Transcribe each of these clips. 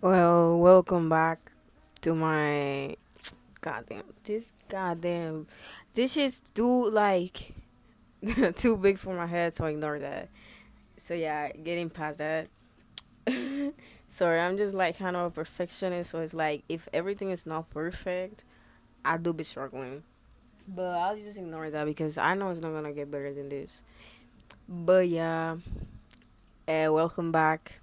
Well, welcome back to my goddamn this is too like too big for my head, so ignore that. So yeah, getting past that. Sorry, I'm just like kind of a perfectionist, so it's like if everything is not perfect, I do be struggling. But I'll just ignore that because I know it's not gonna get better than this. But yeah, welcome back.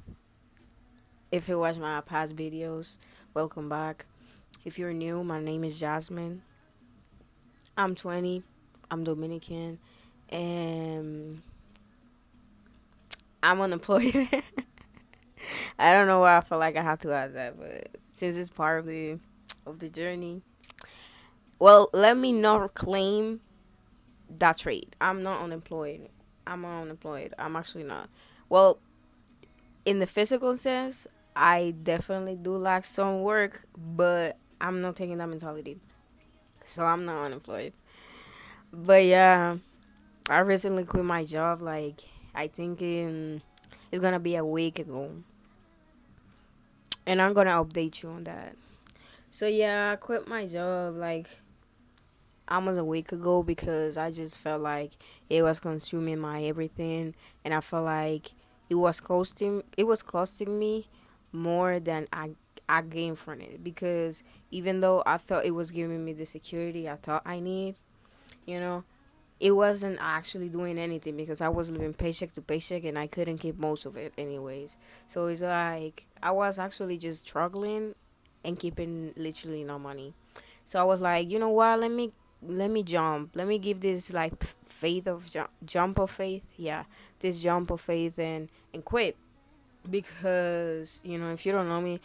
If you watch my past videos, welcome back. If you're new, my name is Jasmine. I'm 20. I'm Dominican, and I'm unemployed. I don't know why I feel like I have to add that, but since it's part of the journey, well, let me not claim that trait. I'm not unemployed. I'm not unemployed. I'm actually not. Well, in the physical sense, I definitely do lack some work, but I'm not taking that mentality. So I'm not unemployed. But yeah, I recently quit my job. Like I think it's gonna be a week ago, and I'm gonna update you on that. So yeah, I quit my job like almost a week ago because I just felt like it was consuming my everything, and I felt like it was costing me more than I gained from it because even though I thought it was giving me the security I thought I need, you know, it wasn't actually doing anything because I was living paycheck to paycheck and I couldn't keep most of it anyways. So it's like I was actually just struggling and keeping literally no money. So I was like, you know what? Let me jump. Let me give this like faith of jump of faith. Yeah, this jump of faith and quit because if you don't know me,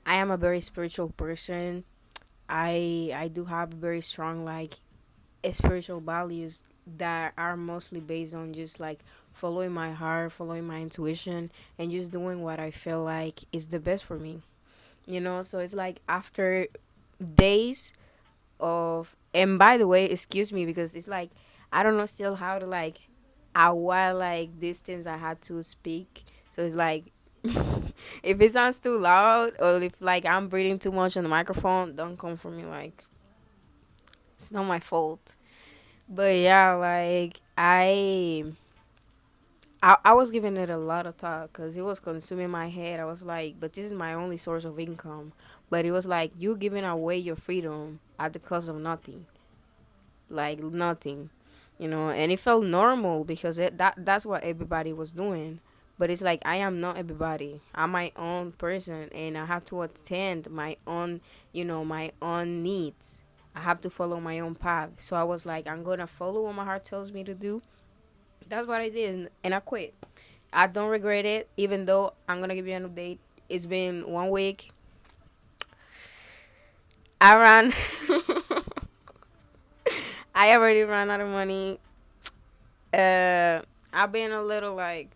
I am a very spiritual person. I do have very strong like spiritual values that are mostly based on just like following my heart, following my intuition, and just doing what I feel like is the best for me. So it's like after days of, and by the way, excuse me because it's like I don't know still how to like at what like distance I had to speak. So it's like if it sounds too loud or if like I'm breathing too much on the microphone, don't come for me. Like it's not my fault. But yeah, like I was giving it a lot of thought because it was consuming my head. I was like, but this is my only source of income. But it was like you giving away your freedom at the cost of nothing, like nothing, And it felt normal because that's what everybody was doing. But it's like I am not everybody. I'm my own person, and I have to attend my own, my own needs. I have to follow my own path. So I was like, I'm gonna follow what my heart tells me to do. That's what I did, and I quit. I don't regret it, even though I'm gonna give you an update. It's been 1 week. I ran. I already ran out of money. I've been a little like,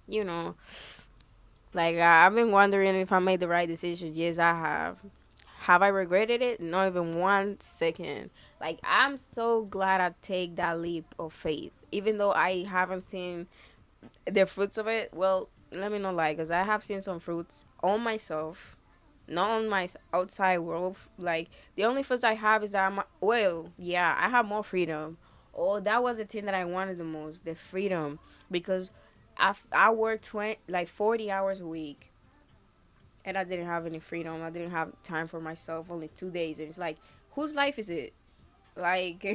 you know, I've been wondering if I made the right decision. Yes, I have. Have I regretted it? Not even 1 second. Like I'm so glad I take that leap of faith, even though I haven't seen the fruits of it. Well, let me not lie, because I have seen some fruits on myself, not on my outside world. Like the only fruits I have is that yeah, I have more freedom. Oh, that was the thing that I wanted the most, the freedom, because I work 20 like 40 hours a week, and I didn't have any freedom. I didn't have time for myself. Only 2 days, and it's like, whose life is it? Like,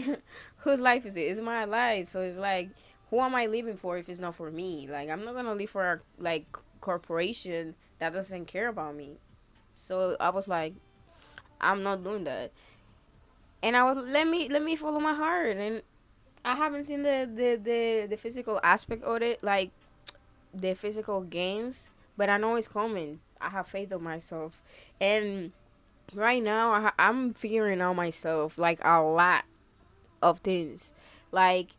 whose life is it? It's my life. So it's like, who am I living for if it's not for me? Like, I'm not gonna live for a like corporation that doesn't care about me. So I was like, I'm not doing that. And I was let me follow my heart. And I haven't seen the physical aspect of it, like the physical gains, but I know it's coming. I have faith in myself, and right now I'm figuring out myself like a lot of things. Like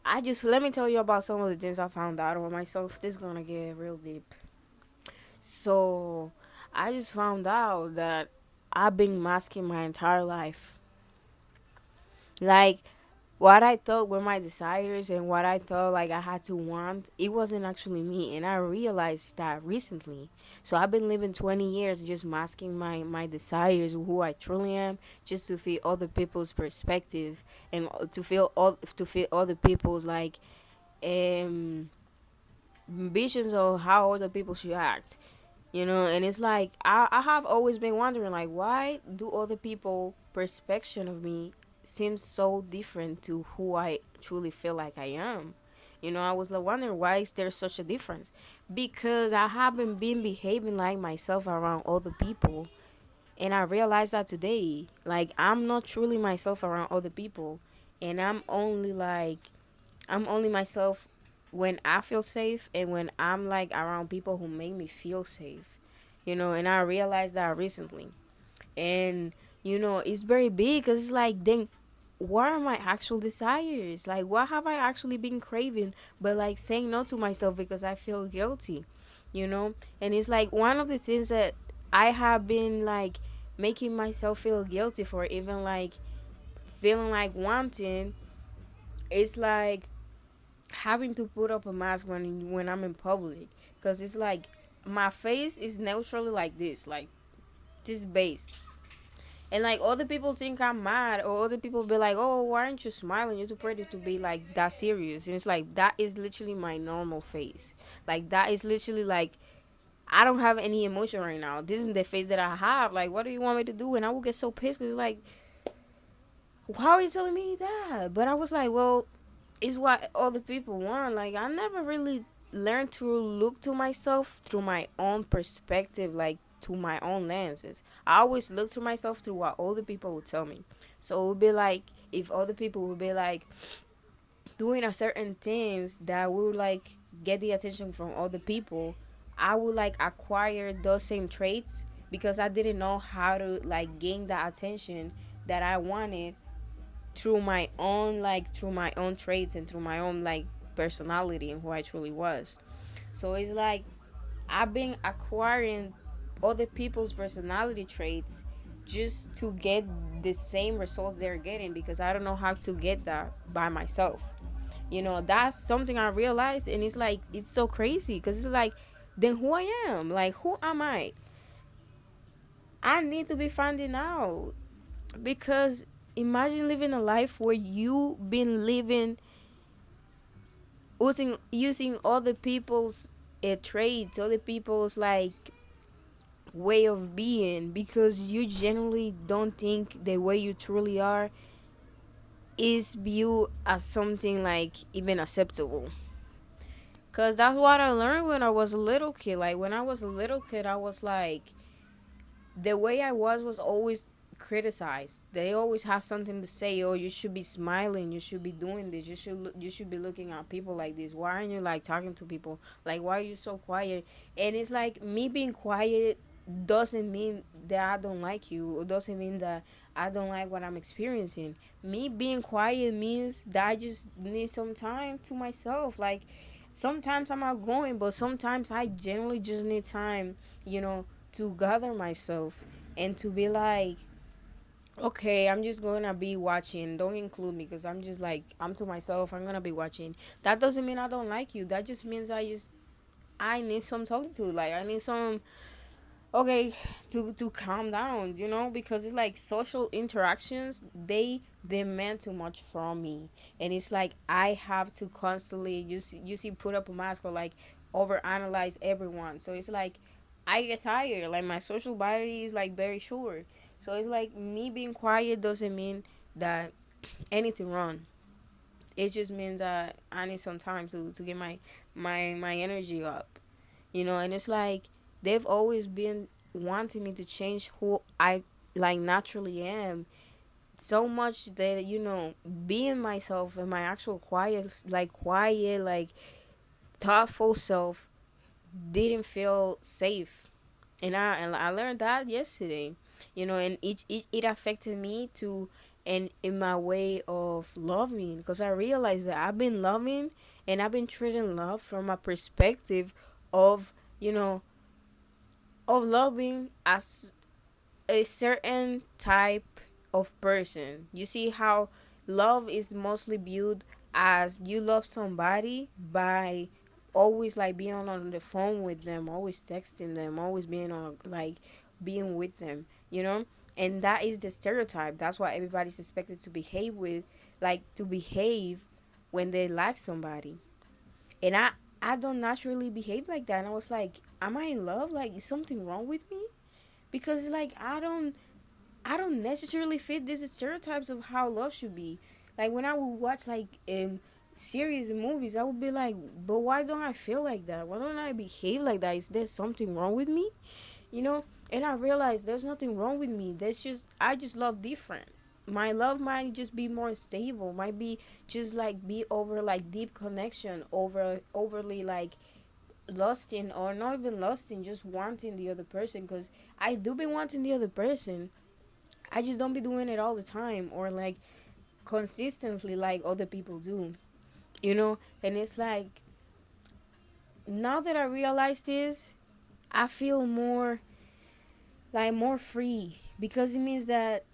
I just let me tell you about some of the things I found out about myself. This is gonna get real deep. So I just found out that I've been masking my entire life. Like what I thought were my desires and what I thought like I had to want, it wasn't actually me. And I realized that recently. So I've been living 20 years just masking my desires, who I truly am, just to feel other people's perspective and to feel other people's like um visions of how other people should act. And it's like I have always been wondering like why do other people perception of me seem so different to who I truly feel like I am. I was like wondering why is there such a difference, because I haven't been behaving like myself around other people. And I realized that today, like I'm not truly myself around other people, and I'm only myself when I feel safe and when I'm like around people who make me feel safe. And I realized that recently. And it's very big because it's like, then what are my actual desires? Like, what have I actually been craving? But like saying no to myself because I feel guilty, And it's like one of the things that I have been like making myself feel guilty for, even like feeling like wanting. It's like having to put up a mask when I'm in public, because it's like my face is naturally like this base, and like other people think I'm mad, or other people be like, oh, why aren't you smiling, you're too pretty to be like that serious. And it's like that is literally my normal face. Like that is literally like I don't have any emotion right now. This is the face that I have. Like, what do you want me to do? And I will get so pissed because like, why are you telling me that? But I was like, well, it's what other people want. Like I never really learned to look to myself through my own perspective, like to my own lenses. I always look to myself through what other people would tell me. So it would be like if other people would be like doing a certain things that would like get the attention from other people, I would like acquire those same traits because I didn't know how to like gain that attention that I wanted through my own traits and through my own like personality and who I truly was. So it's like I've been acquiring other people's personality traits just to get the same results they're getting, because I don't know how to get that by myself. That's something I realized, and it's like it's so crazy because it's like, then who I am, like who am I need to be finding out. Because imagine living a life where you been living using other people's traits, other people's like way of being, because you generally don't think the way you truly are is viewed as something like even acceptable. Cause that's what I learned when I was a little kid. Like when I was a little kid, I was like, the way I was always criticized. They always have something to say. Oh, you should be smiling. You should be doing this. You should be looking at people like this. Why aren't you like talking to people? Like why are you so quiet? And it's like me being quiet doesn't mean that I don't like you. It doesn't mean that I don't like what I'm experiencing. Me being quiet means that I just need some time to myself. Like sometimes I'm outgoing, but sometimes I generally just need time, to gather myself and to be like, okay, I'm just gonna be watching. Don't include me because I'm just like, I'm to myself. I'm gonna be watching. That doesn't mean I don't like you. That just means I need some solitude. Like I need some, okay, to calm down, because it's like social interactions, they demand too much from me. And it's like I have to constantly you see put up a mask or like overanalyze everyone. So it's like I get tired. Like my social battery is like very short. So it's like me being quiet doesn't mean that anything wrong. It just means that I need some time to get my energy up. And it's like they've always been wanting me to change who I like naturally am, so much that being myself and my actual quiet like thoughtful self didn't feel safe. And I learned that yesterday. And it affected me too, and in my way of loving, because I realized that I've been loving and I've been treating love from a perspective of you know of loving as a certain type of person. You see how love is mostly viewed as you love somebody by always like being on the phone with them, always texting them, always being on like being with them, you know? And that is the stereotype. That's why everybody's expected to behave with like to behave when they like somebody. And I don't naturally behave like that. And I was like, am I in love? Like is something wrong with me? Because like I don't necessarily fit these stereotypes of how love should be. Like when I would watch like series and movies, I would be like, but why don't I feel like that? Why don't I behave like that? Is there something wrong with me? You know? And I realized there's nothing wrong with me. That's just I just love different. My love might just be more stable, might be just like be over like deep connection, overly like lusting or not even lusting, just wanting the other person because I do be wanting the other person. I just don't be doing it all the time or like consistently like other people do, you know? And it's like now that I realize this, I feel more like more free because it means that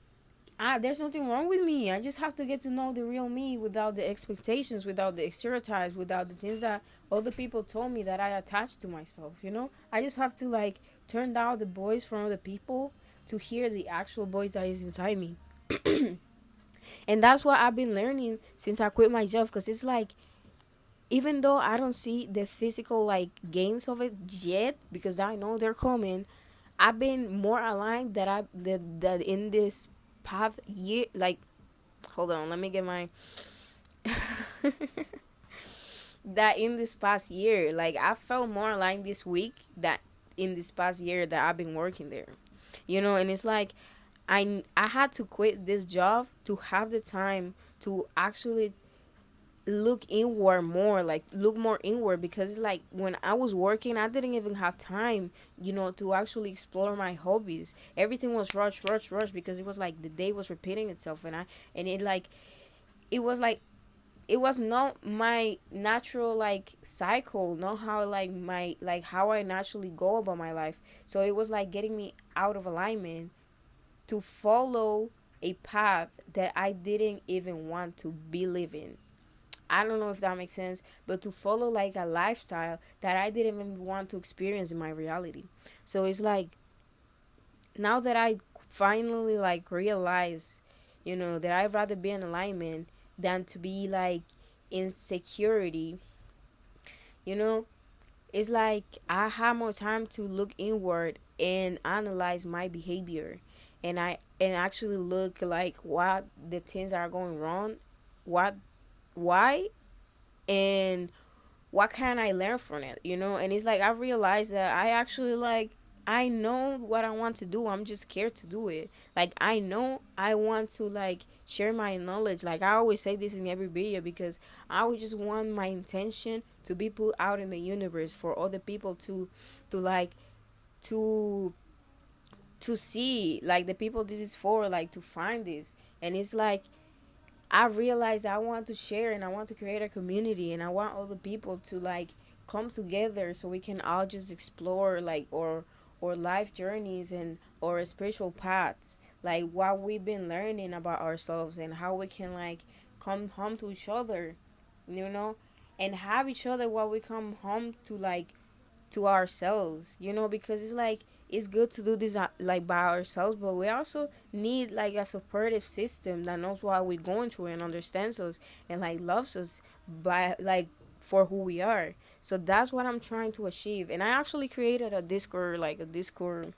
there's nothing wrong with me. I just have to get to know the real me without the expectations, without the stereotypes, without the things that other people told me that I attached to myself, you know? I just have to like turn down the voice from other people to hear the actual voice that is inside me. And that's what I've been learning since I quit my job because it's like even though I don't see the physical like gains of it yet because I know they're coming, I've been more aligned that in this path year like hold on, let me get my that in this past year, like I felt more aligned this week that in this past year that I've been working there. You know, and it's like I had to quit this job to have the time to actually look inward more, like look more inward because it's like when I was working I didn't even have time, you know, to actually explore my hobbies. Everything was rush rush rush because it was like the day was repeating itself and it like it was like it was not my natural like cycle, not how like my like how I naturally go about my life. So it was like getting me out of alignment to follow a path that I didn't even want to be living. I don't know if that makes sense, but to follow like a lifestyle that I didn't even want to experience in my reality. So it's like now that I finally like realize, you know, that I'd rather be in alignment than to be like insecurity, you know, it's like I have more time to look inward and analyze my behavior and actually look like what the things are going wrong, what why and what can I learn from it, you know? And it's like I realized that I actually like I know what I want to do. I'm just scared to do it. Like I know I want to like share my knowledge. Like I always say this in every video because I would just want my intention to be put out in the universe for other people to like to to see like the people this is for like to find this. And it's like I realized I want to share and I want to create a community and I want other people to like come together so we can all just explore like or life journeys and or spiritual paths, like what we've been learning about ourselves and how we can like come home to each other, you know, and have each other while we come home to like to ourselves, you know, because it's like it's good to do this like by ourselves, but we also need like a supportive system that knows what we're going through and understands us and like loves us by like for who we are. So that's what I'm trying to achieve. And I actually created a Discord, like a Discord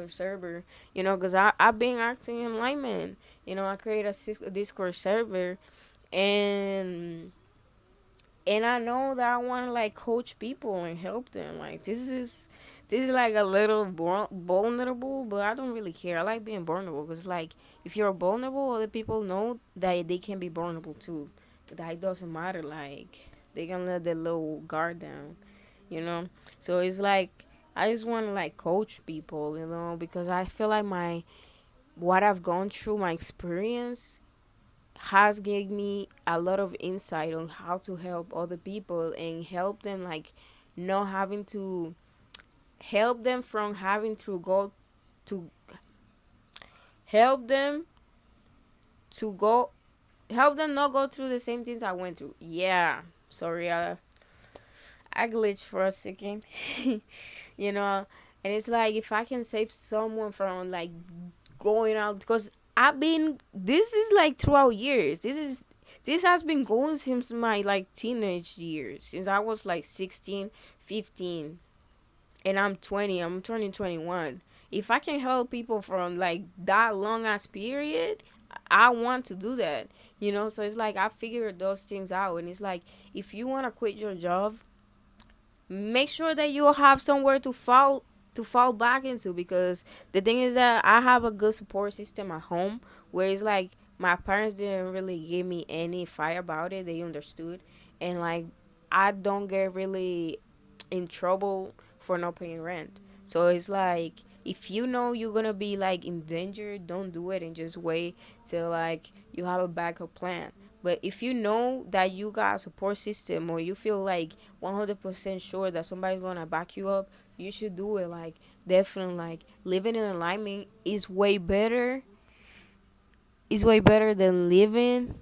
server, you know, because I've been acting in Lightman. You know, I created a Discord server and I know that I want to like coach people and help them. Like this is like a little vulnerable, but I don't really care. I like being vulnerable because like if you're vulnerable, other people know that they can be vulnerable too. That it doesn't matter. Like they can let their little guard down, you know. So it's like I just want to like coach people, you know, because I feel like my what I've gone through, my experience has gave me a lot of insight on how to help other people and help them like not having to help them from having to go to help them to go help them not go through the same things I went through. Yeah. Sorry, I glitched for a second. you know, and it's like if I can save someone from like going out, because I've been, this is like throughout years. This has been going since my like teenage years, since I was like 16, 15, and I'm 20. I'm turning 21. If I can help people from like that long ass period, I want to do that. So it's like I figured those things out, and it's like if you want to quit your job, make sure that you have somewhere to fall back into, because the thing is that I have a good support system at home, where it's like my parents didn't really give me any fight about it. They understood, and like I don't get really in trouble for not paying rent. So it's like if you know you're gonna be like in danger, don't do it and just wait till like you have a backup plan. But if you know that you got a support system, or you feel like 100% sure that somebody's gonna back you up, you should do it. Like definitely, like living in alignment is way better than living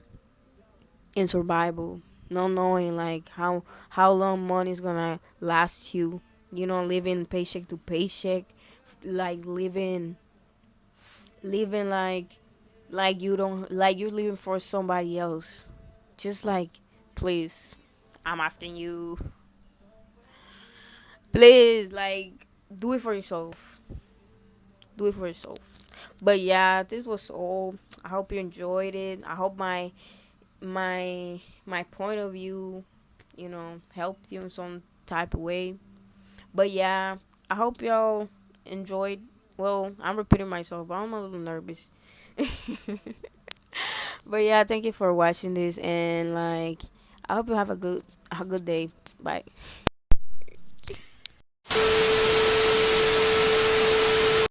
in survival, not knowing like how long money's gonna last you. Living paycheck to paycheck, like living like you don't, like you're living for somebody else. Just like, please, I'm asking you, please, like, do it for yourself. Do it for yourself. But yeah, this was all. I hope you enjoyed it. I hope my point of view, helped you in some type of way. But yeah, I hope y'all enjoyed. Well, I'm repeating myself, but I'm a little nervous. But yeah, thank you for watching this, and like I hope you have a good day. Bye.